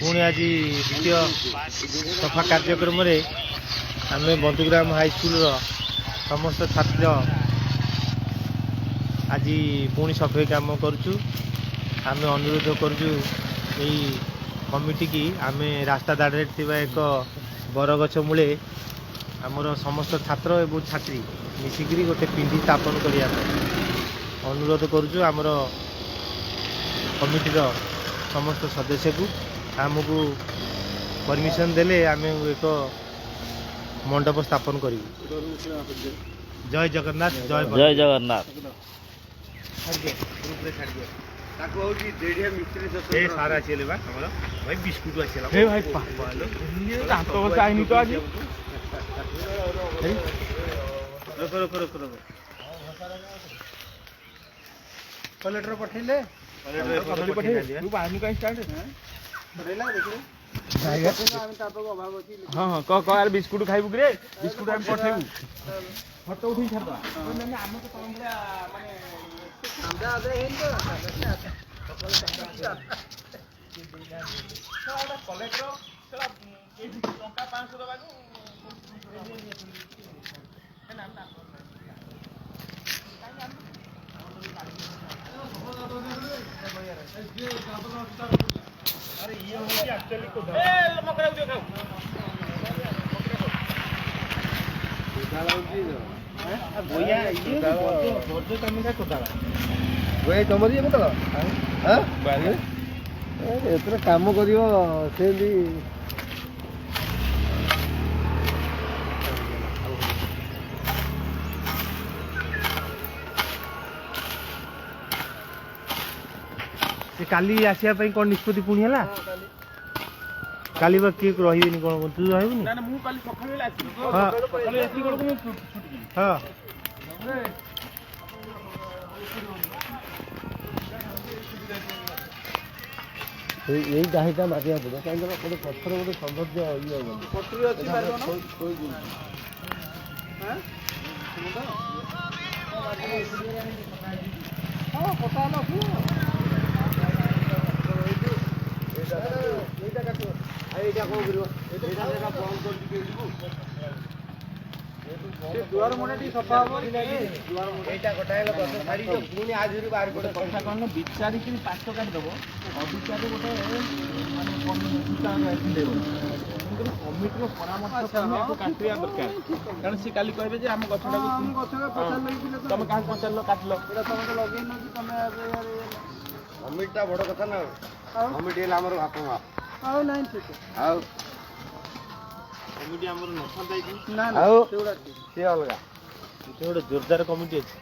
पुणी आज द्वितीय सफा कार्यक्रम आम बंधुग्राम हाईस्कल समस्त छात्र आज पुणी सफाई काम करुचु। आम अनुरोध करुचु कमिटी की आम रास्ता दाड़े एक बरगछ मूले आमर समस्त छात्र एवं छात्री मिसिकी गोटे पिंडी स्थापन करने अनुरोध करुचु। आमर कमिटीर समस्त सदस्य को आमको परमिशन देले आम एक मंडप स्थापन करूँ। जय जगन्नाथ जय जगन्नाथ। सारा चले भाई बिस्कुट भाई दांत बसा आईनी तो आज कलेक्टर पठेले हाँ हाँ कह यार बिस्कुट खाइबू कि बिस्कुट आम पठेबू फटो उठी छाड़ अरे ये एक्चुअली को ଏଥର କାମ କରିବ ସେମିତି काली आसिया कौन निष्पत्ति पुणी है काली बा किए रही कौन तू रही हाँ यही डाहीटा मारिया पड़े कहीं गोटे पथर गोटे सौंदर्य दुआर मुंडे सफा हम पुणी आज बाहर गोटे कथा कौन विचारिक पाठ काटिदेव अविचार गोटे कमिटर परामर्श काटा दरकार कारण सी काली कहे आम गछटा तुम क्या पचार काटल कमिटा बड़ कथा ना कमिटी बापा माँ कमिटी आमर नथा सी अलग गोटे जोरदार कमिटी अच्छे।